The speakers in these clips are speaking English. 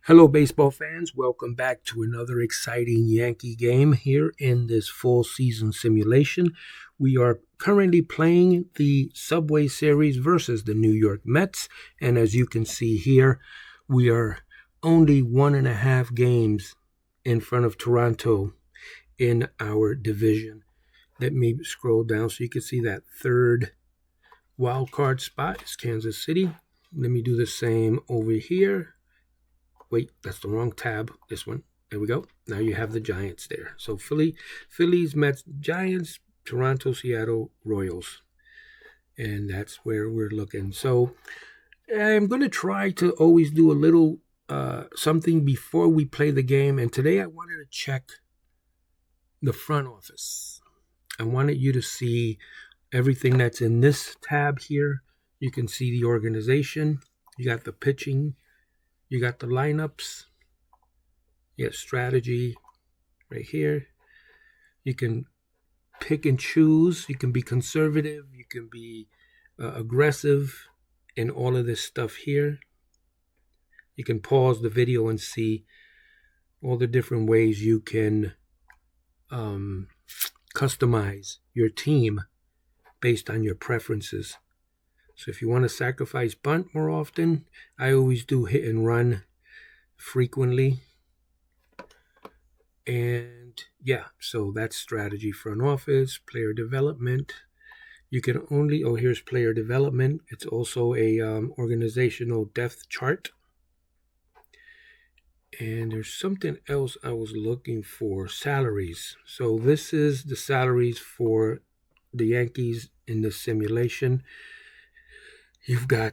Hello, baseball fans. Welcome back to another exciting Yankee game here in this full season simulation. We are currently playing the Subway Series versus the New York Mets. And as you can see here, we are only 1.5 games in front of Toronto in our division. Let me scroll down so you can see that third wild card spot is Kansas City. Let me do the same over here. Wait, that's the wrong tab. This one. There we go. Now you have the Giants there. So Phillies, Mets, Giants, Toronto, Seattle, Royals. And that's where we're looking. So I'm going to try to always do a little something before we play the game. And today I wanted to check the front office. I wanted you to see everything that's in this tab here. You can see the organization. You got the pitching. You got the lineups. You got strategy right here. You can pick and choose. You can be conservative. You can be aggressive in all of this stuff here. You can pause the video and see all the different ways you can customize your team based on your preferences. So if you want to sacrifice bunt more often, I always do hit and run frequently. And yeah, so that's strategy, front office, player development. You can only, here's player development. It's also a organizational depth chart. And there's something else I was looking for, salaries. So this is the salaries for the Yankees in this simulation. You've got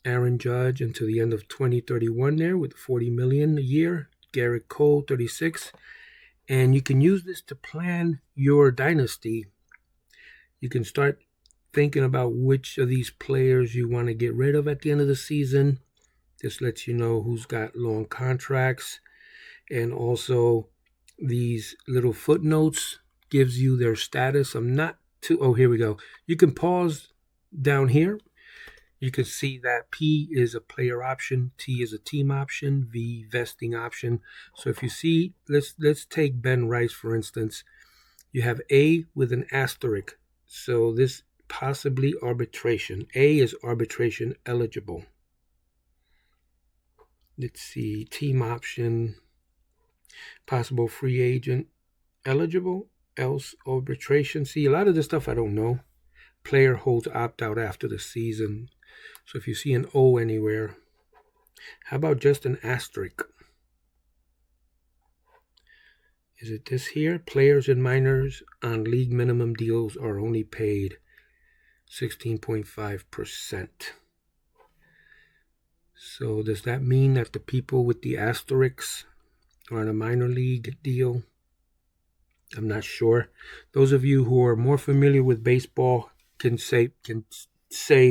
Aaron Judge until the end of 2031 there with $40 million a year. Garrett Cole, 36. And you can use this to plan your dynasty. You can start thinking about which of these players you want to get rid of at the end of the season. This lets you know who's got long contracts. And also these little footnotes gives you their status. I'm not too, here we go. You can pause down here. You can see that P is a player option, T is a team option, V vesting option. So if you see, let's take Ben Rice for instance. You have A with an asterisk. So this possibly arbitration. A is arbitration eligible. Let's see, team option, possible free agent eligible, else arbitration. See, a lot of this stuff I don't know. Player holds opt-out after the season. So if you see an O anywhere, how about just an asterisk? Is it this here? Players and minors on league minimum deals are only paid 16.5%. So does that mean that the people with the asterisks are on a minor league deal? I'm not sure. Those of you who are more familiar with baseball can say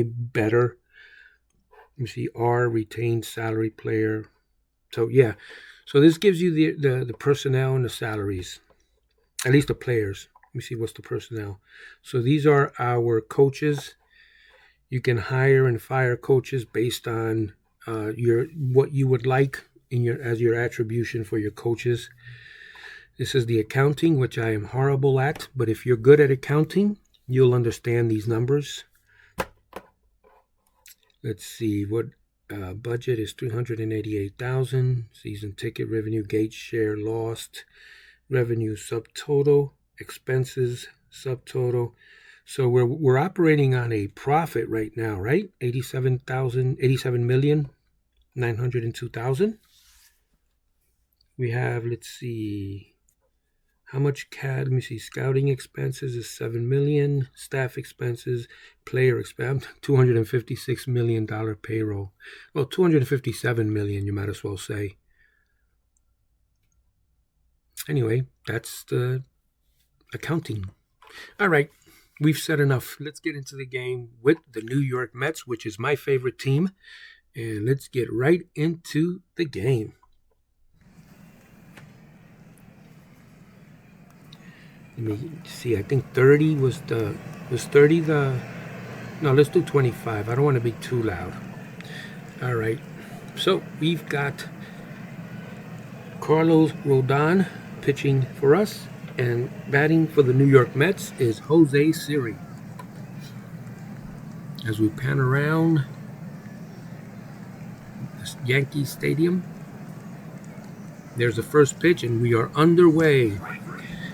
better. Let me see, R, retained salary player. So yeah, so this gives you the personnel and the salaries, at least the players. Let me see, what's the personnel? So these are our coaches. You can hire and fire coaches based on what you would like as your attribution for your coaches. This is the accounting, which I am horrible at, but if you're good at accounting, you'll understand these numbers. Let's see, what budget is $388,000. Season ticket revenue, gate share lost, revenue subtotal, expenses subtotal. So we're operating on a profit right now, right? 87,902,000. We have, let's see, how much CAD? Let me see. Scouting expenses is $7 million. Staff expenses, player expense, $256 million payroll. Well, $257 million, you might as well say. Anyway, that's the accounting. All right, we've said enough. Let's get into the game with the New York Mets, which is my favorite team. And let's get right into the game. Let me see, I think 30 was 30 the, no, let's do 25. I don't want to be too loud. All right, So we've got Carlos Rodon pitching for us, and batting for the New York Mets is Jose Siri. As we pan around this Yankee Stadium, there's the first pitch, and we are underway.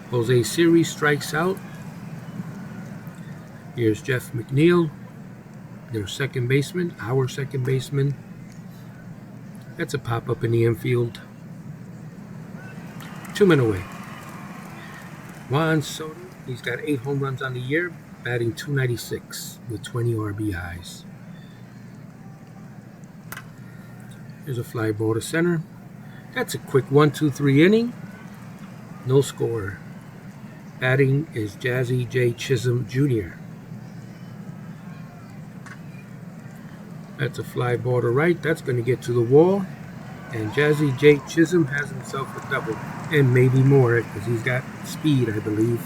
Jose Siri strikes out. Here's Jeff McNeil, their second baseman, our second baseman. That's a pop-up in the infield. 2 men away. Juan Soto, he's got 8 home runs on the year, batting .296 with 20 RBIs. Here's a fly ball to center. That's a quick 1-2-3 inning. No score. Batting is Jazzy J. Chisholm Jr. That's a fly ball to right. That's going to get to the wall. And Jazzy J. Chisholm has himself a double. And maybe more, because he's got speed, I believe.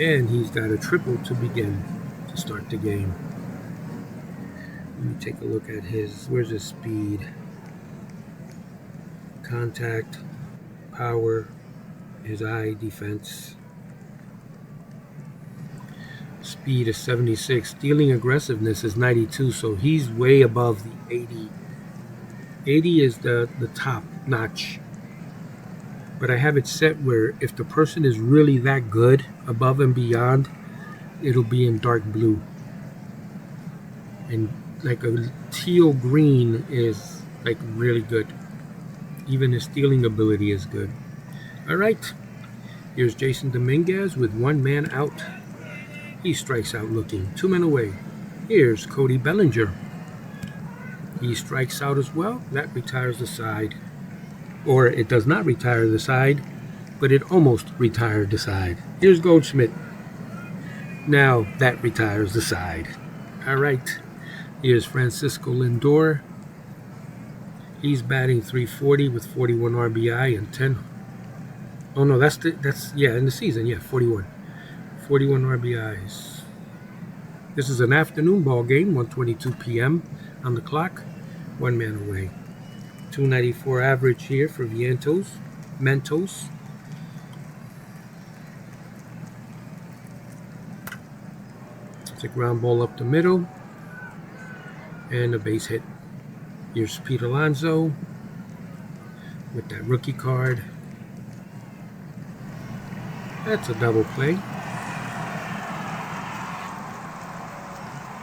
And he's got a triple to begin to start the game. Let me take a look at his, where's his speed? Contact, power, his eye defense. Speed is 76. Stealing aggressiveness is 92, so he's way above the 80. 80 is the top notch. But I have it set where if the person is really that good, above and beyond, it'll be in dark blue. And like a teal green is like really good. Even his stealing ability is good. All right, here's Jason Dominguez with 1 man out. He strikes out looking. 2 men away. Here's Cody Bellinger. He strikes out as well. That retires the side. Or it does not retire the side, but it almost retired the side. Here's Goldschmidt. Now that retires the side. All right. Here's Francisco Lindor. He's batting .340 with 41 RBI and 10. Oh no, that's in the season. Yeah, 41 RBIs. This is an afternoon ball game, 1:22 p.m. on the clock. 1 man away. 294 average here for Mentos. It's a ground ball up the middle. And a base hit. Here's Pete Alonso with that rookie card. That's a double play.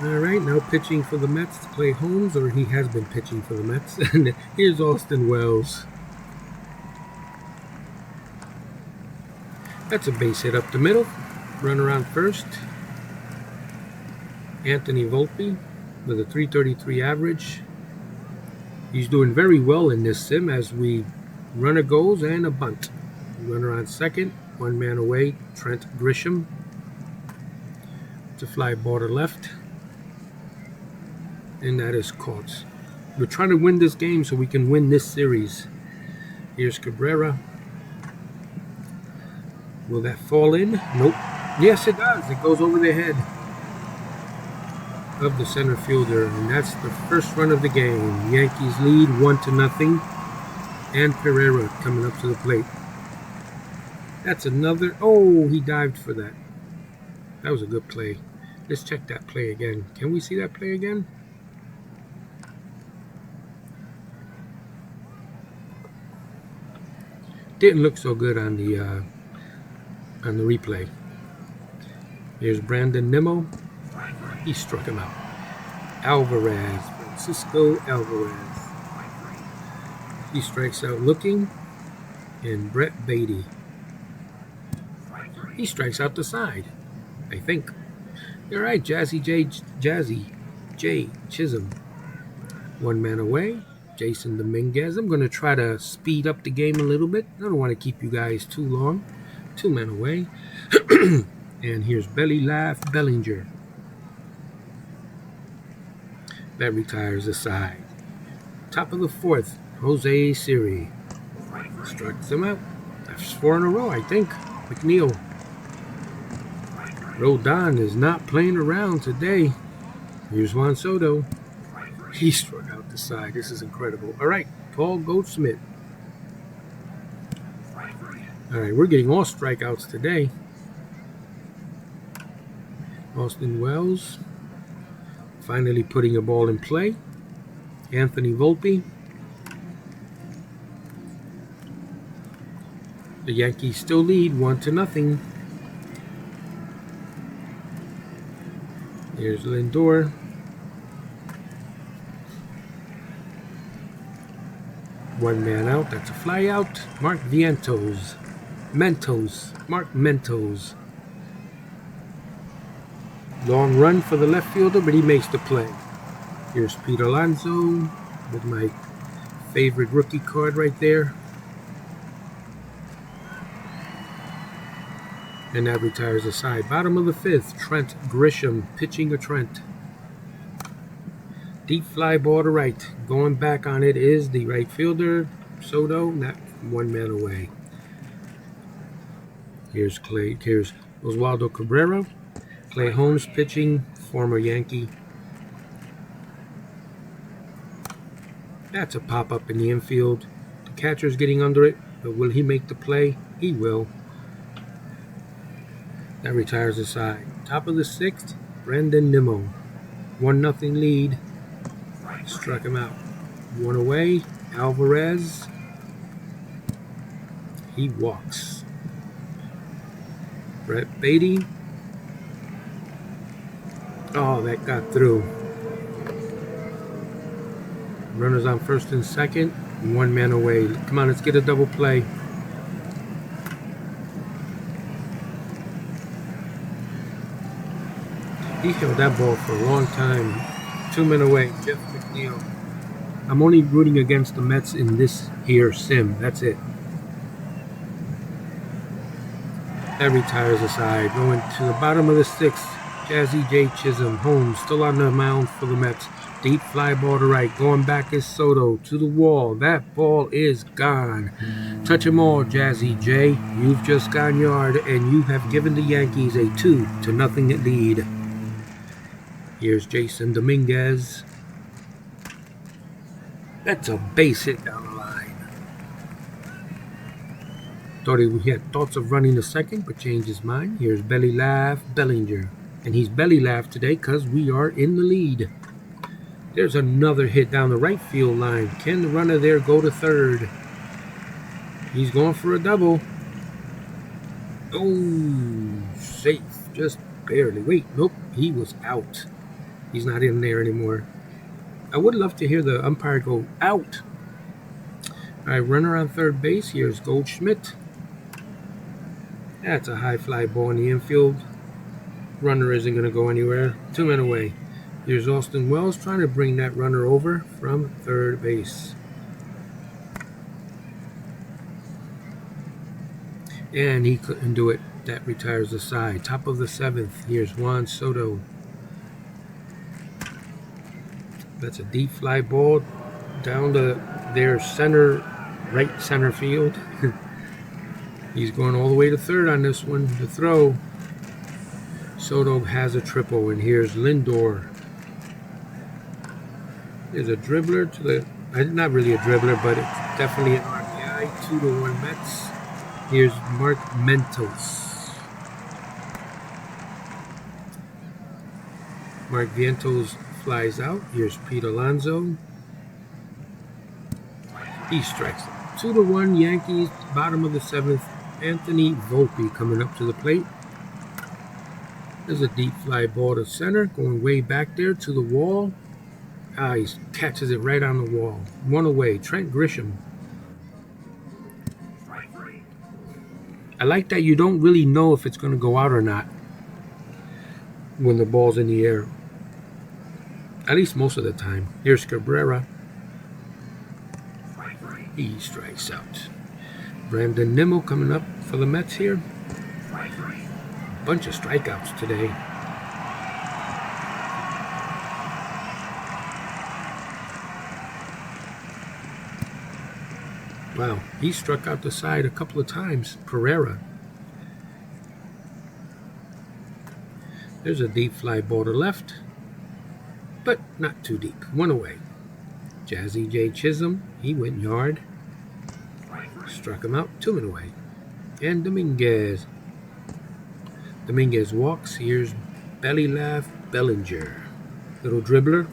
All right, now pitching for the Mets, Clay Holmes, or he has been pitching for the Mets. And here's Austin Wells. That's a base hit up the middle. Run around first. Anthony Volpe with a .333 average. He's doing very well in this sim as we run a goes and a bunt. Runner on second, 1 man away, Trent Grisham. It's a fly ball to left. And that is caught. We're trying to win this game so we can win this series. Here's Cabrera. Will that fall in? Nope. Yes, it does. It goes over the head of the center fielder. And that's the first run of the game. Yankees lead 1-0. And Pereira coming up to the plate. That's another. Oh, he dived for that. That was a good play. Let's check that play again. Can we see that play again? Didn't look so good on the replay. Here's Brandon Nimmo. He struck him out. Francisco Alvarez. He strikes out looking. And Brett Beatty. He strikes out the side, I think. All right, Jazzy J. Chisholm. 1 man away. Jason Dominguez. I'm going to try to speed up the game a little bit. I don't want to keep you guys too long. 2 men away. And here's Belly Laugh Bellinger. That retires the side. Top of the 4th, Jose Siri. Strikes him out. That's 4 in a row, I think. McNeil. Rodon is not playing around today. Here's Juan Soto. He struck out the side. This is incredible. All right, Paul Goldschmidt. All right, we're getting all strikeouts today. Austin Wells finally putting a ball in play. Anthony Volpe. The Yankees still lead 1-0. Here's Lindor. One man out. That's a fly out. Mark Mentos. Mark Mentos. Long run for the left fielder, but he makes the play. Here's Pete Alonso with my favorite rookie card right there. And that retires the side. Bottom of the fifth, Trent Grisham pitching a Trent. Deep fly ball to right. Going back on it is the right fielder, Soto, not one man away. Here's Oswaldo Cabrera. Clay Holmes pitching, former Yankee. That's a pop-up in the infield. The catcher's getting under it, but will he make the play? He will. That retires the side. Top of the sixth, Brandon Nimmo. 1-0 lead. Struck him out. One away, Alvarez. He walks. Brett Beatty. Oh, that got through. Runners on first and second. One man away. Come on, let's get a double play. He held that ball for a long time. 2 men away. Jeff McNeil. I'm only rooting against the Mets in this here sim. That's it. That retires the side. Going to the bottom of the sixth. Jazzy J. Chisholm. Holmes still on the mound for the Mets. Deep fly ball to right. Going back is Soto to the wall. That ball is gone. Touch 'em all, Jazzy J. You've just gone yard, and you have given the Yankees a 2-0 lead. Here's Jason Dominguez. That's a base hit down the line. Thought he had thoughts of running a second, but changed his mind. Here's Belly Laugh Bellinger. And he's belly laughed today because we are in the lead. There's another hit down the right field line. Can the runner there go to third? He's going for a double. Oh, safe. Just barely. Wait, nope. He was out. He's not in there anymore. I would love to hear the umpire go out. All right, runner on third base. Here's Goldschmidt. That's a high fly ball in the infield. Runner isn't going to go anywhere. 2 men away. Here's Austin Wells trying to bring that runner over from third base. And he couldn't do it. That retires the side. Top of the seventh. Here's Juan Soto. That's a deep fly ball down to their right center field. He's going all the way to third on this one. The throw. Soto has a triple, and here's Lindor. There's a dribbler to the... not really a dribbler, but it's definitely an RBI. 2-1 Mets. Here's Mark Mentos. Mark Vientos flies out. Here's Pete Alonso. He strikes out. 2-1 Yankees. Bottom of the seventh. Anthony Volpe coming up to the plate. There's a deep fly ball to center, going way back there to the wall. He catches it right on the wall. One away, Trent Grisham. I like that you don't really know if it's going to go out or not when the ball's in the air. At least most of the time. Here's Cabrera. He strikes out. Brandon Nimmo coming up for the Mets here. Bunch of strikeouts today. Wow, he struck out the side a couple of times. Pereira. There's a deep fly ball to left, but not too deep. One away. Jazzy J. Chisholm, he went yard. Struck him out, 2 men away. And Dominguez. Dominguez walks. Here's belly laugh Bellinger. Little dribbler.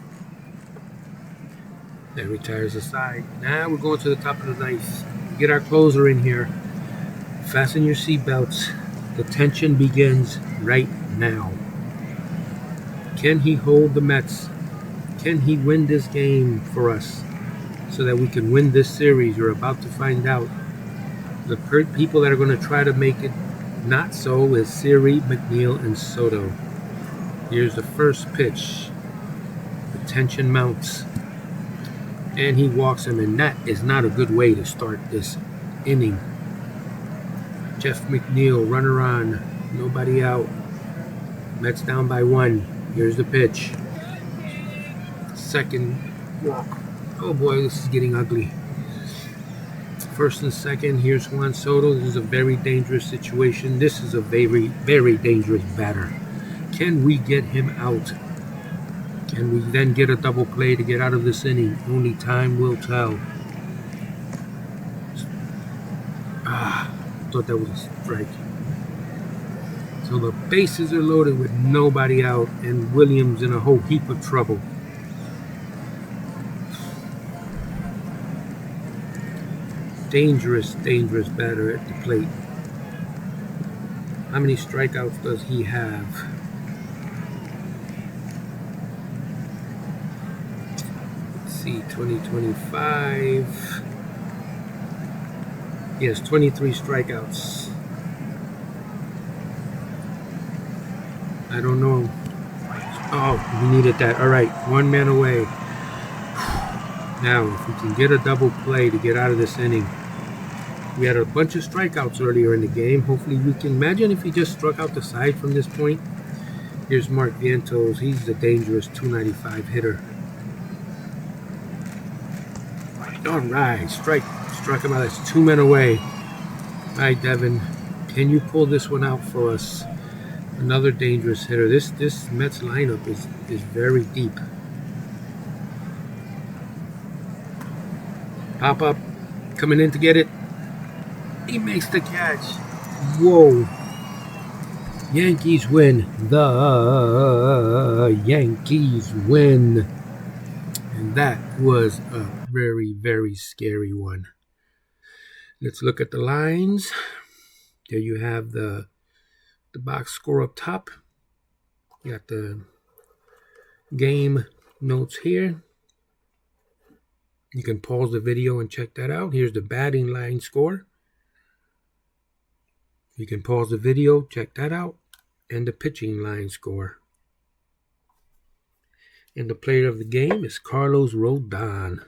That retires aside. Now we're going to the top of the ninth. Get our closer in here. Fasten your seatbelts. The tension begins right now. Can he hold the Mets? Can he win this game for us so that we can win this series? You're about to find out. The people that are going to try to make it not so is Siri, McNeil, and Soto. Here's the first pitch. The tension mounts. And he walks him, and that is not a good way to start this inning. Jeff McNeil, runner on, nobody out. Mets down by 1. Here's the pitch. Second walk. Oh boy, this is getting ugly. First and second, here's Juan Soto. This is a very dangerous situation. This is a very, very dangerous batter. Can we get him out? Can we then get a double play to get out of this inning? Only time will tell. Thought that was a strike. So the bases are loaded with nobody out, and Williams in a whole heap of trouble. Dangerous, dangerous batter at the plate. How many strikeouts does he have? Let's see, 2025. He has 23 strikeouts. I don't know. Oh, we needed that. All right, 1 man away. Now, if we can get a double play to get out of this inning. We had a bunch of strikeouts earlier in the game. Hopefully we can imagine if he just struck out the side from this point. Here's Mark Vientos. He's a dangerous 295 hitter. All right, struck him out. That's 2 men away. All right, Devin, can you pull this one out for us? Another dangerous hitter. This Mets lineup is very deep. Pop up, coming in to get it. He makes the catch. Whoa. Yankees win. The Yankees win. And that was a very, very scary one. Let's look at the lines. There you have the box score up top. You got the game notes here. You can pause the video and check that out. Here's the batting line score. You can pause the video, check that out. And the pitching line score. And the player of the game is Carlos Rodon.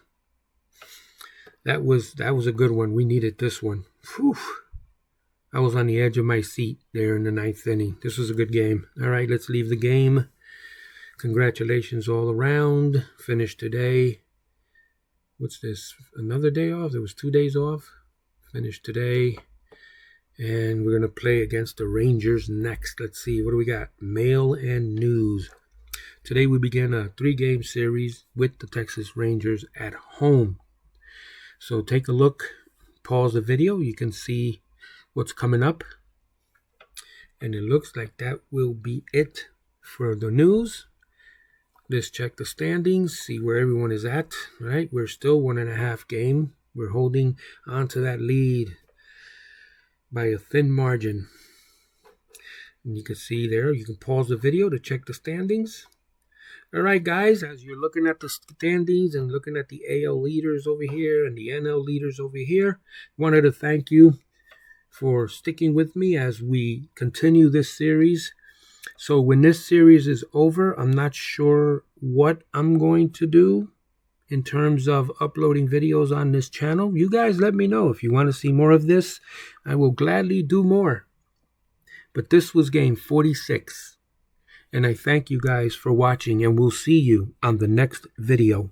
That was a good one. We needed this one. Whew. I was on the edge of my seat there in the 9th inning. This was a good game. All right, let's leave the game. Congratulations all around. Finished today. What's this? Another day off? There was 2 days off. Finished today. And we're going to play against the Rangers next. Let's see. What do we got? Mail and news. Today we begin a 3-game series with the Texas Rangers at home. So take a look. Pause the video. You can see what's coming up. And it looks like that will be it for the news. Let's check the standings, see where everyone is at. All right, we're still 1.5 game. We're holding on to that lead by a thin margin. And you can see there, you can pause the video to check the standings. All right, guys, as you're looking at the standings and looking at the AL leaders over here and the NL leaders over here, wanted to thank you for sticking with me as we continue this series. So when this series is over, I'm not sure what I'm going to do in terms of uploading videos on this channel. You guys let me know. If you want to see more of this, I will gladly do more. But this was game 46. And I thank you guys for watching, and we'll see you on the next video.